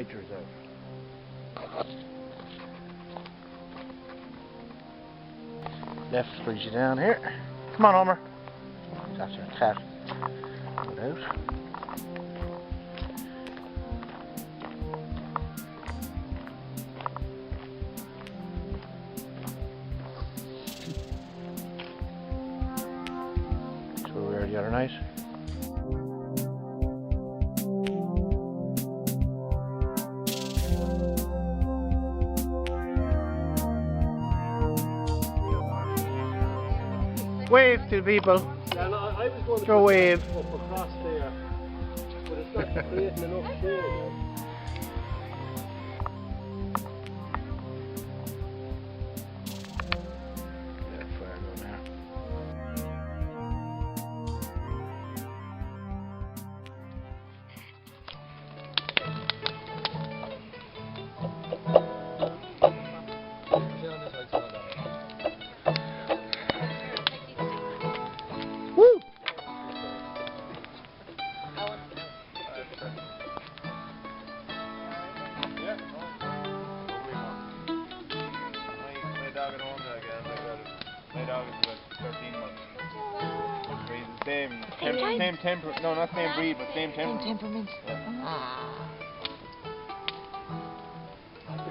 pictures out. Left brings you down here. Come on, Homer. That's your cat. Put out. That's where we were the other night. Wave to the people. Yeah, no, I was going to throw a wave up across there, but it's not creating enough shade. Yeah, fire going there. Woo! My dog is about 13 months. He's the same temper, no, not same breed, but same temper. Same temperament. Yeah. Ah.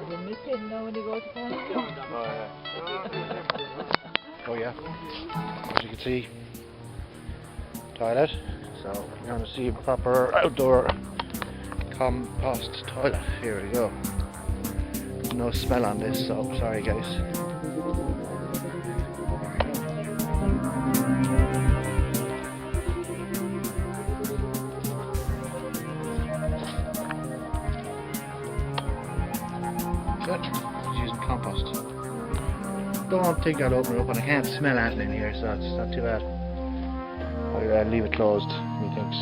You miss him now when you go to Canada? Oh yeah. Oh yeah. As you can see, toilet. So you're going to see a proper outdoor compost toilet. Here we go. No smell on this, so sorry guys. Good. He's using compost. Don't think I'll open it up, and I can't smell anything in here, so it's not too bad. I'll leave it closed, methinks.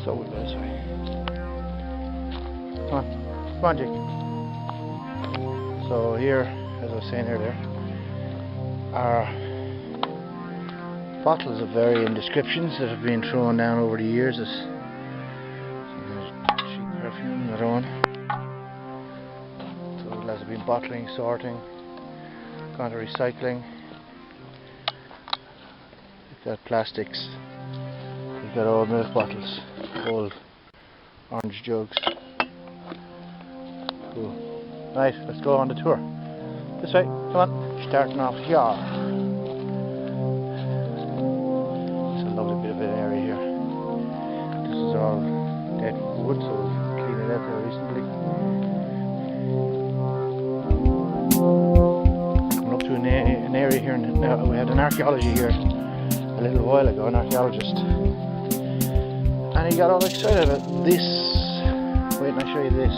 So we'll go this way. Come on, Jake. So here, as I was saying earlier, are bottles of varying descriptions that have been thrown down over the years as cheap perfume, another one. So the lads have been bottling, sorting, gone to recycling. We've got plastics, we've got old milk bottles, old orange jugs. Cool. Right, let's go on the tour. This way, come on. Starting off here. It's a lovely bit of an area here. This is all dead wood, so we've cleaned it out there recently. Coming up to an area here. Now, we had an archaeology here a little while ago, an archaeologist. And he got all excited about this. Wait, I'll show you this.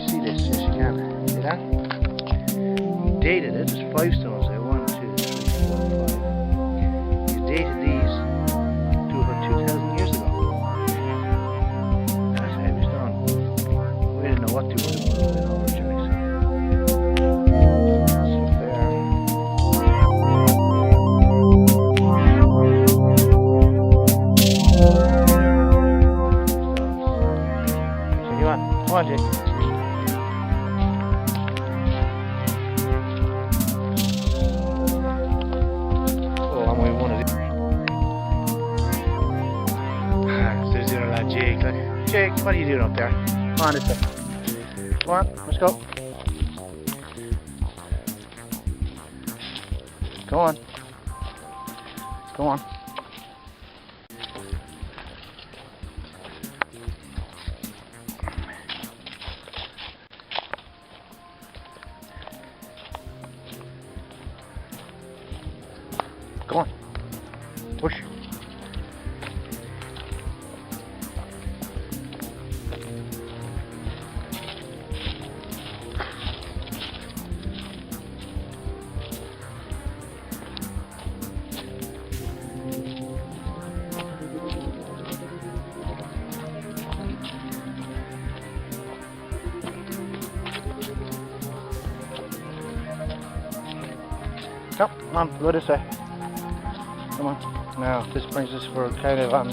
See this? Yes, you can. See that? He dated it. There's 5 stones there. 1, 2, 3, 4, 5. He dated these to about 2,000 years ago. That's a heavy stone. We didn't know what to do with them. We didn't know originally. So there. So you want? Come on, Jake. Jake, what are you doing up there? Come on, this way. Come on, let's go. Go on. Go on. Go on. Push. Come on, go this way. Come on. Now this brings us, we're kind of on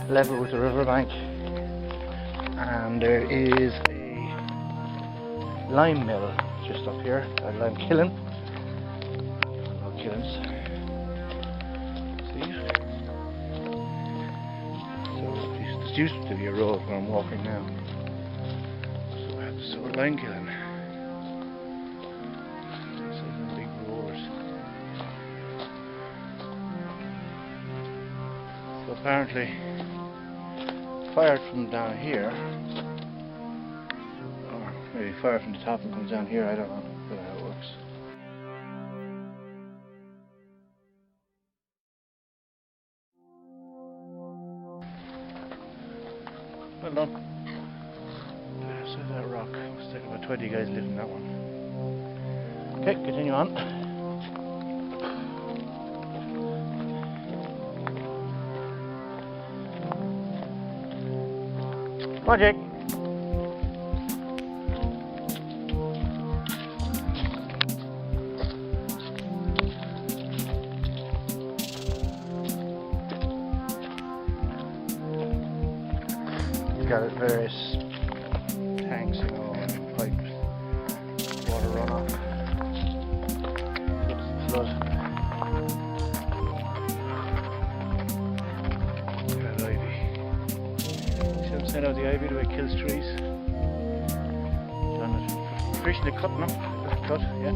level with the riverbank, and there is a lime mill just up here, a lime kiln. No kilns. See? So this used to be a road where I'm walking now. So I have the sort of lime kiln. So the big roars. So apparently fired from down here, or maybe fired from the top and comes down here, I don't know how it works. Well done. So that rock, looks like about 20 guys live in that one. Okay, continue on. Come on, Jake. He's got various tanks, you know, and pipes, water runoff. Keeps the flood. Got ivy. See them send out the ivy the way it kills trees? Done it. Fishing the cut, no? Cut, yeah.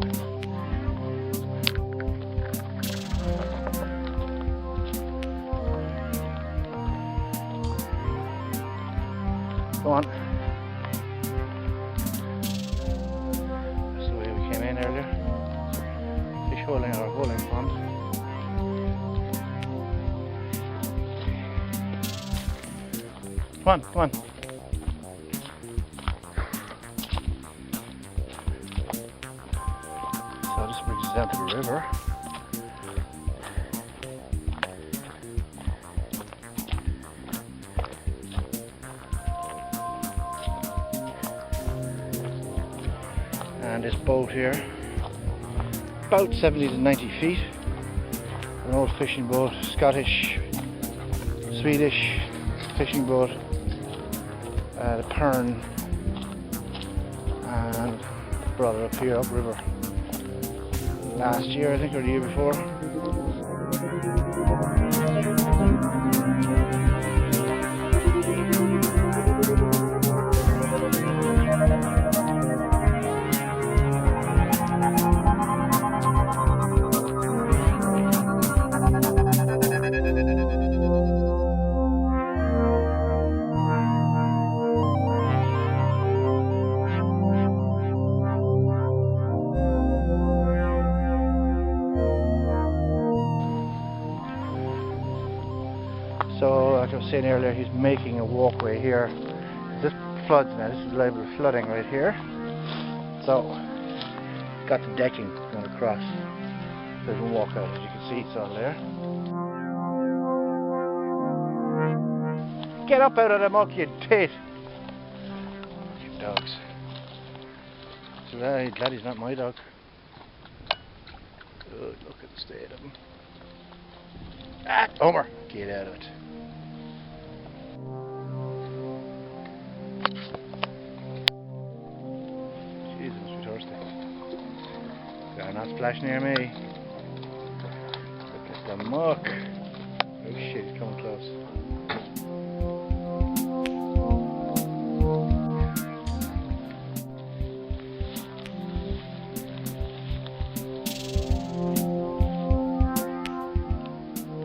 Go on. That's the way we came in earlier. Fish holing our holing pond. Come on, come on. So this brings us down to the river. And this boat here, about 70 to 90 feet, an old fishing boat, Scottish, Swedish fishing boat, the Pern, and brought it up here, upriver, last year I think, or the year before. So, like I was saying earlier, he's making a walkway here. This floods now, this is liable to flooding right here. So, got the decking going across. So you can walk out, as you can see, it's all there. Get up out of the muck, you tit! You dogs. So glad he's not my dog. Good, look at the state of him. Ah, Homer! Get out of it. Jesus, must be thirsty. Better not splash near me. Look at the muck. Oh shit, he's coming close.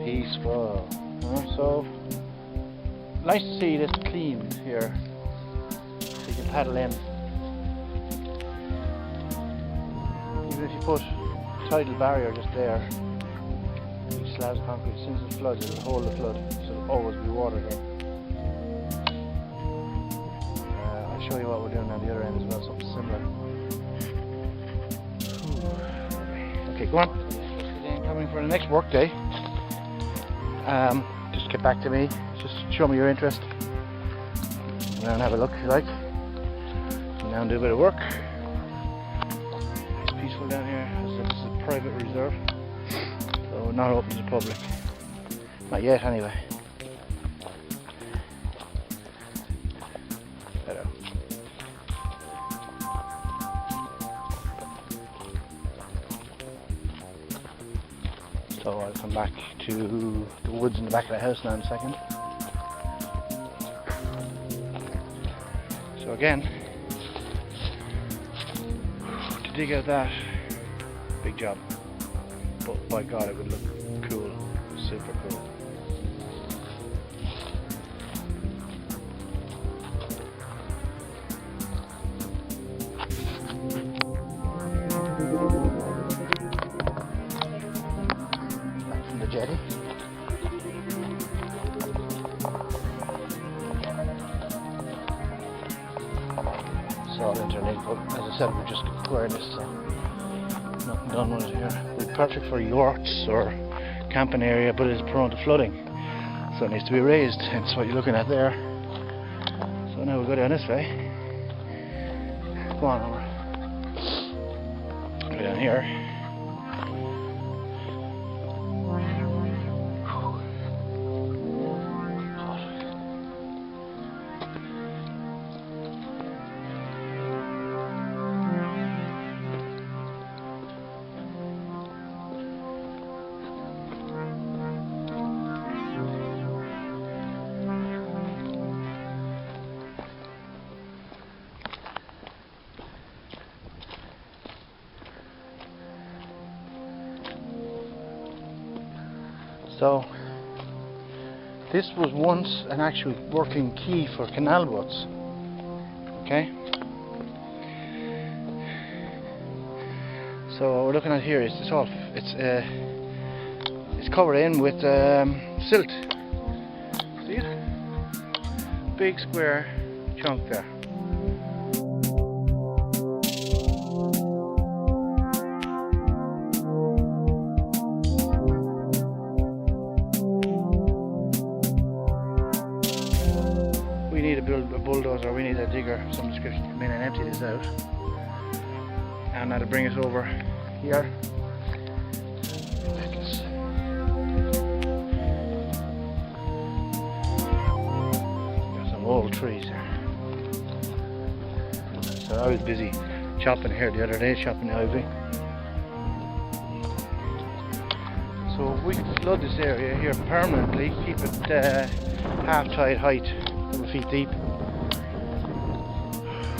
Peaceful. So nice to see this cleaned here. So you can paddle in. Even if you put tidal barrier just there, these slabs of concrete, as soon as it floods, it'll hold the flood, so there'll always be water here. I'll show you what we're doing on the other end as well, something similar. Okay, go on. Coming for the next work day. Just get back to me, just show me your interest, and then have a look if you like, and now do a bit of work. It's peaceful down here. As I said, this is a private reserve, so not open to the public. Not yet, anyway. Better. So I'll come back to the woods in the back of the house now in a second. So again, to dig out that, big job. But by God, it would look cool, super cool. Back from the jetty. So internet, but as I said, we're just acquiring this, so nothing done with it here. It's perfect for yachts or camping area, but it's prone to flooding, so it needs to be raised. Hence what you're looking at there. So now we'll go down this way. Go on over. Go down here. So this was once an actual working quay for canal boats. Okay. So what we're looking at here is it's covered in with silt. See it? Big square chunk there. We need to build a bulldozer, we need a digger of some description to come in and empty this out. And that'll bring us over here. Got some old trees here. So I was busy chopping here the other day, chopping the ivy. So we can flood this area here permanently, keep it half tide height, 7 feet deep.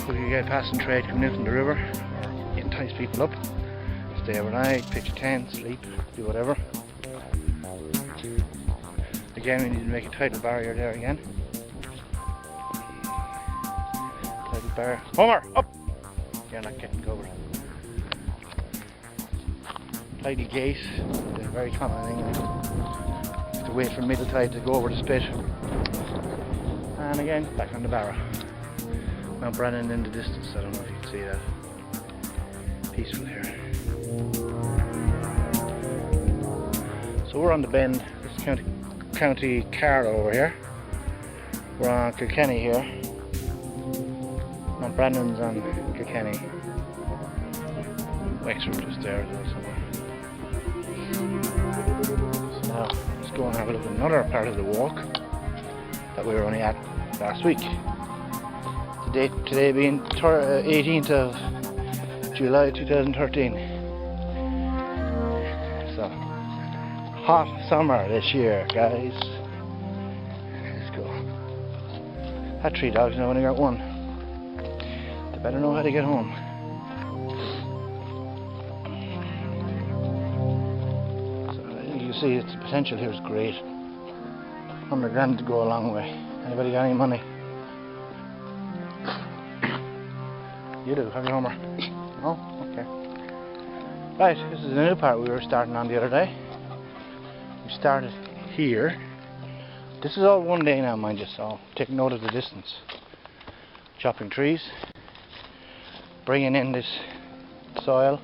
We can get passing trade coming in from the river, or entice people up, stay overnight, pitch a tent, sleep, do whatever. Again, we need to make a tidal barrier there again. Tidal barrier. Homer, up! You're not getting covered. Tidal gate, a very common thing. You have to wait for middle tide to go over the spit. And again, back on the barrow. Mount Brennan in the distance, I don't know if you can see that. Peaceful here. So we're on the bend, this is County Carlow over here. We're on Kilkenny here. Mount Brennan's on Kilkenny. Wexford just there as well somewhere. So now let's go and have a look at another part of the walk that we were only at last week. Today being 18th of July 2013. So, hot summer this year, guys. Let's go. Had 3 dogs and I only got 1. They better know how to get home. So, you see, the potential here is great. 100 grand to go a long way. Anybody got any money? You do, have your homework? No? Okay. Right, this is the new part we were starting on the other day. We started here. This is all one day now, mind you, so take note of the distance. Chopping trees, bringing in this soil.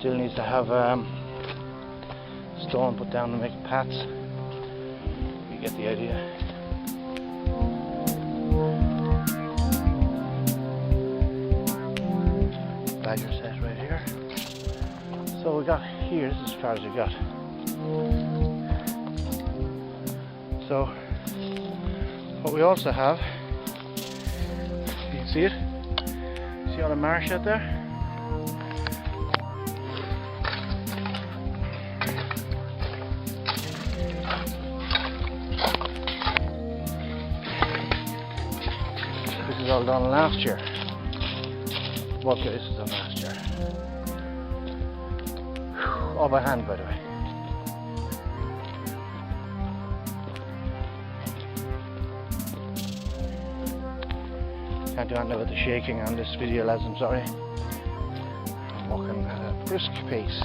Still needs to have stone put down to make paths. You get the idea. badger set right here. So we got here, this is as far as we got. So what we also have, you can see it, see all the marsh out there? This is all done last year. Okay, this is done last year. All by hand, by the way. Can't do anything with the shaking on this video, lads, I'm sorry. I'm walking at a brisk pace.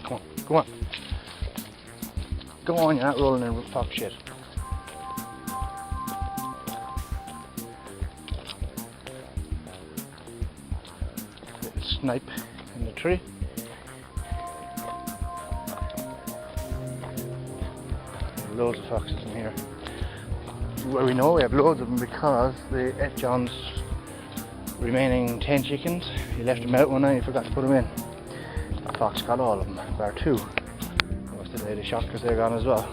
Come on, come on. Go on, you're not rolling in fox shit. Little snipe in the tree. Loads of foxes in here. Well, we know we have loads of them because they ate John's remaining 10 chickens. He left them out one night and he forgot to put them in. The fox got all of them, bar 2. Must have laid a shot because they're gone as well.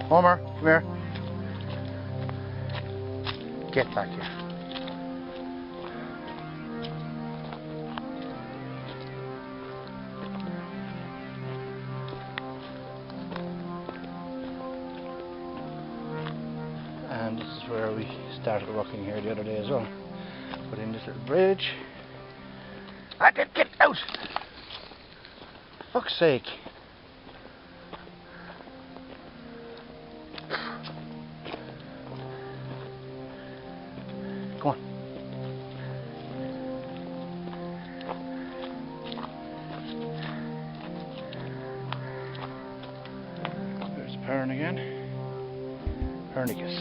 Homer, come here. Get back here. And this is where we started working here the other day as well. Put in this little bridge. Get out! Fuck's sake. Come on. There's Perrin again. Pernicus.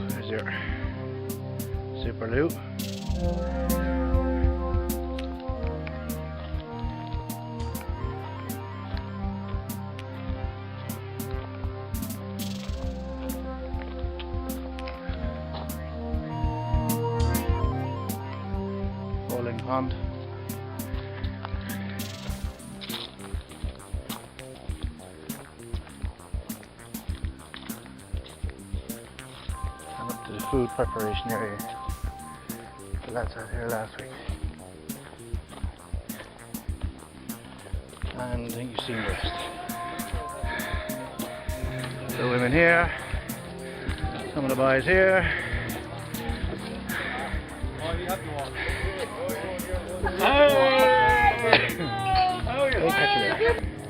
There's your super loot. Bowling pond. The food preparation area. The lads out here last week. And I think you've seen the rest. The women here. Some of the boys here. Hey, catch you there.